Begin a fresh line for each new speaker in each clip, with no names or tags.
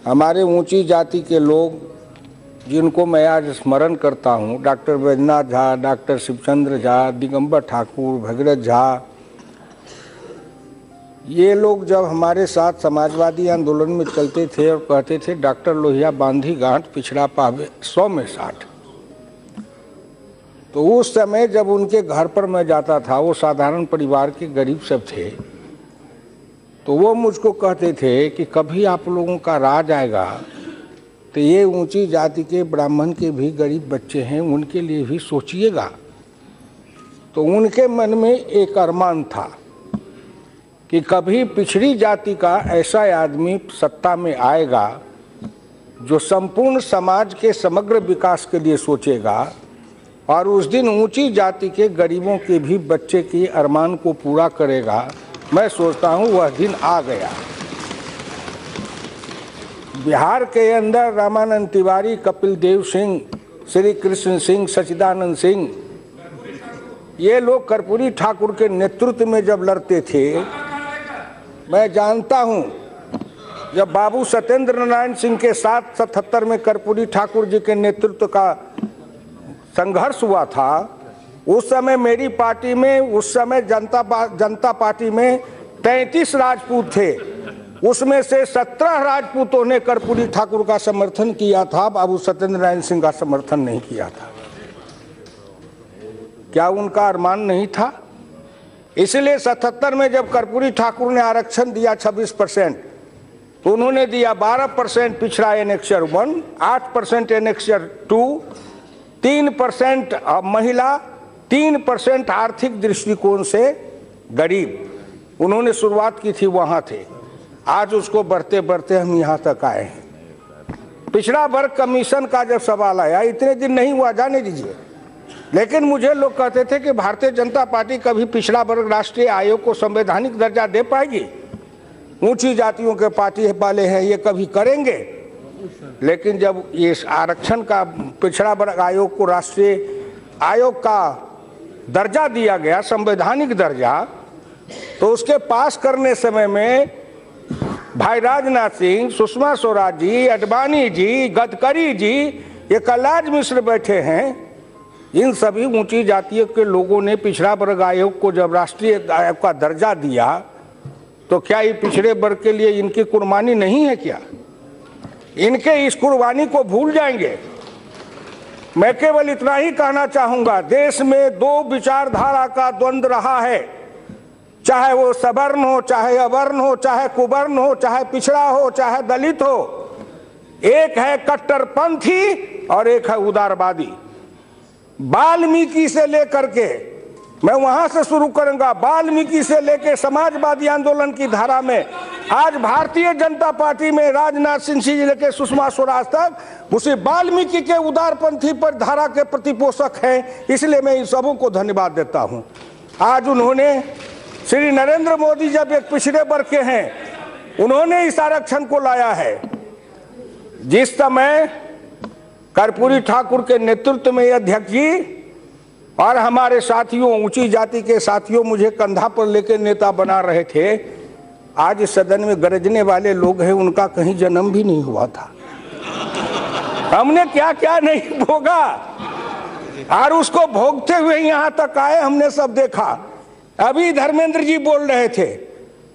हमारे ऊंची जाति के लोग जिनको मैं आज स्मरण करता हूँ, डॉक्टर बैजनाथ झा, डॉक्टर शिवचंद्र झा, दिगंबर ठाकुर, भगीरथ झा, ये लोग जब हमारे साथ समाजवादी आंदोलन में चलते थे और कहते थे डॉक्टर लोहिया बांधी गांठ पिछड़ा पावे 100 में 60, तो उस समय जब उनके घर पर मैं जाता था, वो साधारण परिवार के गरीब सब थे, तो वो मुझको कहते थे कि कभी आप लोगों का राज आएगा तो ये ऊंची जाति के ब्राह्मण के भी गरीब बच्चे हैं, उनके लिए भी सोचिएगा। तो उनके मन में एक अरमान था कि कभी पिछड़ी जाति का ऐसा आदमी सत्ता में आएगा जो संपूर्ण समाज के समग्र विकास के लिए सोचेगा और उस दिन ऊंची जाति के गरीबों के भी बच्चे के अरमान को पूरा करेगा। मैं सोचता हूं वह दिन आ गया। बिहार के अंदर रामानंद तिवारी, कपिल देव सिंह, श्री कृष्ण सिंह, सच्चिदानंद सिंह, ये लोग कर्पूरी ठाकुर के नेतृत्व में जब लड़ते थे, मैं जानता हूं जब बाबू सत्येंद्र नारायण सिंह के साथ 77 में कर्पूरी ठाकुर जी के नेतृत्व का संघर्ष हुआ था, उस समय मेरी पार्टी में, उस समय जनता पार्टी में 33 राजपूत थे, उसमें से 17 राजपूतों ने कर्पूरी ठाकुर का समर्थन किया था, बाबू सत्येंद्र नारायण सिंह का समर्थन नहीं किया था। क्या उनका अरमान नहीं था? इसलिए 77 में जब कर्पूरी ठाकुर ने आरक्षण दिया 26%, तो उन्होंने दिया 12% पिछड़ा एनेक्चर 1, 8% एनेक्चर 2, 3% महिला, 3% आर्थिक दृष्टिकोण से गरीब। उन्होंने शुरुआत की थी, वहां थे। आज उसको बढ़ते बढ़ते हम यहां तक आए हैं। पिछड़ा वर्ग कमीशन का जब सवाल आया, इतने दिन नहीं हुआ, जाने दीजिए, लेकिन मुझे लोग कहते थे कि भारतीय जनता पार्टी कभी पिछड़ा वर्ग राष्ट्रीय आयोग को संवैधानिक दर्जा दे पाएगी? ऊंची जातियों के पार्टी वाले हैं, ये कभी करेंगे? लेकिन जब ये आरक्षण का पिछड़ा वर्ग आयोग को राष्ट्रीय आयोग का दर्जा दिया गया, संवैधानिक दर्जा, तो उसके पास करने समय में भाई राजनाथ सिंह, सुषमा स्वराज जी, अडवाणी जी, गडकरी जी, ये कलराज मिश्र बैठे हैं, इन सभी ऊंची जातियों के लोगों ने पिछड़ा वर्ग आयोग को जब राष्ट्रीय आयोग का दर्जा दिया, तो क्या ये पिछड़े वर्ग के लिए इनकी कुर्बानी नहीं है? क्या इनके इस कुर्बानी को भूल जाएंगे? मैं केवल इतना ही कहना चाहूंगा, देश में 2 विचारधारा का द्वंद्व रहा है, चाहे वो सवर्ण हो, चाहे अवर्ण हो, चाहे कुवर्ण हो, चाहे पिछड़ा हो, चाहे दलित हो। एक है कट्टरपंथी और एक है उदारवादी। वाल्मीकि से लेकर के, मैं वहां से शुरू करूंगा, वाल्मीकि से लेकर समाजवादी आंदोलन की धारा में आज भारतीय जनता पार्टी में राजनाथ सिंह से लेकर सुषमा स्वराज तक उसी वाल्मीकि के उदारपंथी पर धारा के प्रतिपोषक हैं। इसलिए मैं इन सबों को धन्यवाद देता हूं। आज उन्होंने, श्री नरेंद्र मोदी जब एक पिछड़े वर्ग के हैं, उन्होंने इस आरक्षण को लाया है। जिस समय कर्पूरी ठाकुर के नेतृत्व में अध्यक्ष जी और हमारे साथियों, ऊंची जाति के साथियों, मुझे कंधा पर लेकर नेता बना रहे थे, आज इस सदन में गरजने वाले लोग हैं, उनका कहीं जन्म भी नहीं हुआ था। हमने क्या क्या नहीं भोगा और उसको भोगते हुए यहां तक आए, हमने सब देखा। अभी धर्मेंद्र जी बोल रहे थे,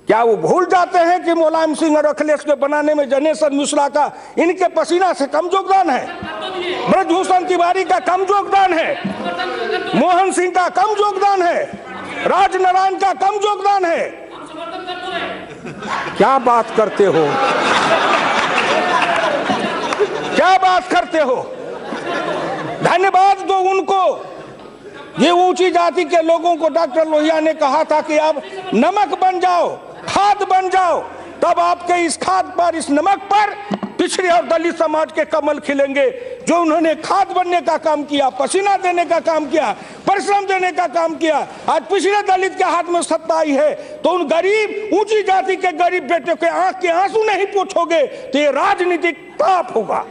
क्या वो भूल जाते हैं कि मुलायम सिंह और अखिलेश के बनाने में जनेश्वर मिश्रा का इनके पसीना से कम योगदान है? ब्रजभूषण तिवारी का कम योगदान है? मोहन सिंह का कम योगदान है? राजनारायण का कम योगदान है? क्या बात करते हो? क्या बात करते हो? धन्यवाद दो उनको। ये ऊंची जाति के लोगों को डॉक्टर लोहिया ने कहा था कि अब नमक बन जाओ, खाद बन जाओ, तब आपके इस खाद पर, इस नमक पर पिछड़े और दलित समाज के कमल खिलेंगे। जो उन्होंने खाद बनने का काम किया, पसीना देने का काम किया, परिश्रम देने का काम किया, आज पिछड़े दलित के हाथ में सत्ता आई है, तो उन गरीब, ऊंची जाति के गरीब बेटे के आंख के आंसू नहीं पोंछोगे तो ये राजनीतिक पाप होगा।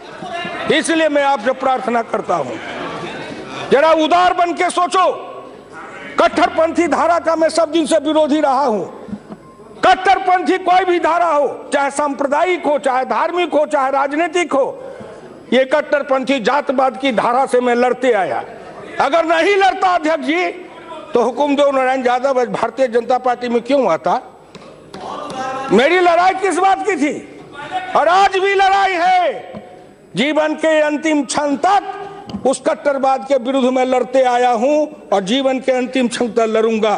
इसलिए मैं आपसे प्रार्थना करता हूं, जरा उदार बन के सोचो। कट्टरपंथी धारा का मैं सब दिन से विरोधी रहा हूं। कट्टरपंथी कोई भी धारा हो, चाहे सांप्रदायिक हो, चाहे धार्मिक हो, चाहे राजनीतिक हो, ये कट्टरपंथी जातवाद की धारा से मैं लड़ते आया। अगर नहीं लड़ता अध्यक्ष जी तो हुकुमदेव नारायण यादव भारतीय जनता पार्टी में क्यों आता? मेरी लड़ाई किस बात की थी? और आज भी लड़ाई है। जीवन के अंतिम क्षण तक उस कट्टरवाद के विरुद्ध में लड़ते आया हूं और जीवन के अंतिम क्षण तक लड़ूंगा।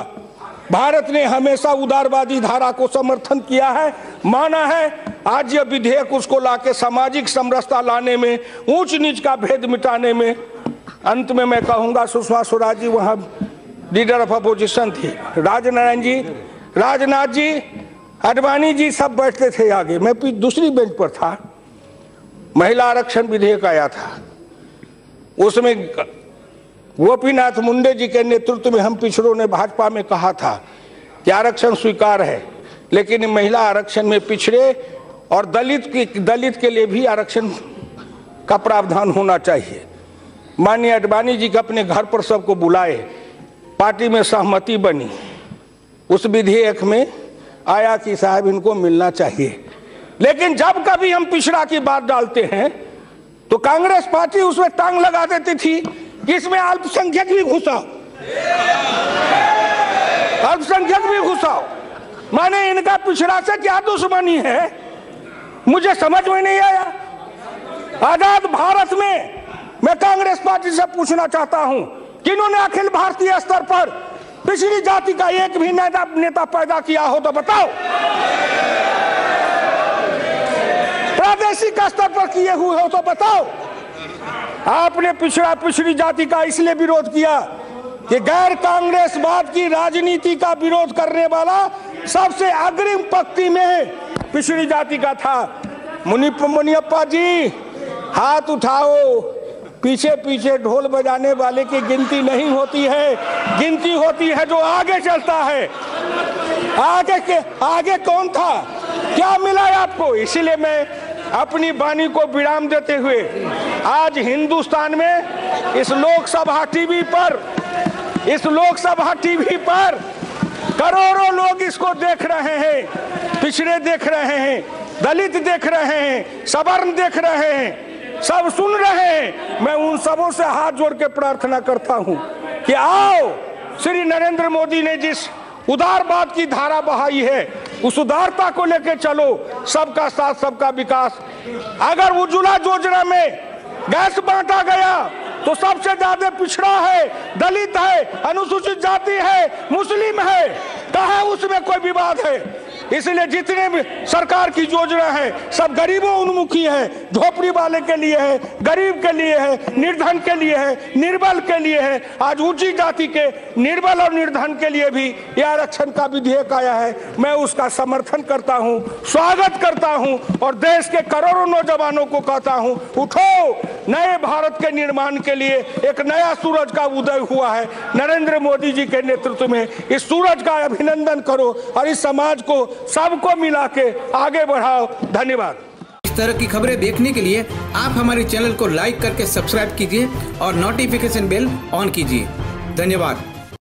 भारत ने हमेशा उदारवादी धारा को समर्थन किया है, माना है। आज यह विधेयक उसको लाके सामाजिक समरसता लाने में, ऊंच नीच का भेद मिटाने में, अंत में मैं कहूंगा सुषमा स्वराज जी वहां लीडर ऑफ अपोजिशन थी, राजनारायण जी, राजनाथ जी, अडवाणी जी सब बैठते थे आगे, मैं दूसरी बेंच पर था। महिला आरक्षण विधेयक आया था, उसमें गोपीनाथ मुंडे जी के नेतृत्व में हम पिछड़ों ने भाजपा में कहा था कि आरक्षण स्वीकार है, लेकिन महिला आरक्षण में पिछड़े और दलित के लिए भी आरक्षण का प्रावधान होना चाहिए। माननीय अडवाणी जी के अपने घर पर सबको बुलाए, पार्टी में सहमति बनी, उस विधेयक में आया कि साहब इनको मिलना चाहिए। लेकिन जब कभी हम पिछड़ा की बात डालते हैं तो कांग्रेस पार्टी उसमें टांग लगा देती थी कि इसमें अल्पसंख्यक भी घुसाओ, अल्पसंख्यक भी घुसाओ। माने इनका पिछड़ा से क्या दुश्मनी है, मुझे समझ में नहीं आया। आजाद भारत में मैं कांग्रेस पार्टी से पूछना चाहता हूं कि इन्होंने अखिल भारतीय स्तर पर पिछड़ी जाति का एक भी नेता पैदा किया हो तो बताओ। प्रादेशिक स्तर पर किए हुए हो तो बताओ। आपने पिछड़ी जाति का इसलिए विरोध किया कि गैर कांग्रेसवाद की राजनीति का विरोध करने वाला सबसे अग्रिम पंक्ति में पिछड़ी जाति का था। मुनियप्पा जी हाथ उठाओ, पीछे पीछे ढोल बजाने वाले की गिनती नहीं होती है, गिनती होती है जो आगे चलता है। आगे कौन था, क्या मिला है आपको? इसीलिए मैं अपनी वाणी को विराम देते हुए आज हिंदुस्तान में इस लोकसभा टीवी पर करोड़ों लोग इसको देख रहे हैं, पिछड़े देख रहे हैं, दलित देख रहे हैं, सवर्ण देख रहे हैं, सब सुन रहे हैं। मैं उन सबों से हाथ जोड़ के प्रार्थना करता हूं कि आओ, श्री नरेंद्र मोदी ने जिस उदारवाद की धारा बहाई है उस उदारता को लेकर चलो, सबका साथ सबका विकास। अगर उज्ज्वला योजना में गैस बांटा गया तो सबसे ज्यादा पिछड़ा है, दलित है, अनुसूचित जाति है, मुस्लिम है, कहाँ उसमें कोई विवाद है? इसलिए जितने भी सरकार की योजना है सब गरीबों उन्मुखी है, झोपड़ी वाले के लिए है, गरीब के लिए है, निर्धन के लिए है, निर्बल के लिए है। आज ऊंची जाति के निर्बल और निर्धन के लिए भी यह आरक्षण का विधेयक आया है। मैं उसका समर्थन करता हूं, स्वागत करता हूं और देश के करोड़ों नौजवानों को कहता हूं, उठो, नए भारत के निर्माण के लिए एक नया सूरज का उदय हुआ है। नरेंद्र मोदी जी के नेतृत्व में इस सूरज का अभिनंदन करो और इस समाज को सबको मिला के आगे बढ़ाओ। धन्यवाद।
इस तरह की खबरें देखने के लिए आप हमारे चैनल को लाइक करके सब्सक्राइब कीजिए और नोटिफिकेशन बेल ऑन कीजिए। धन्यवाद।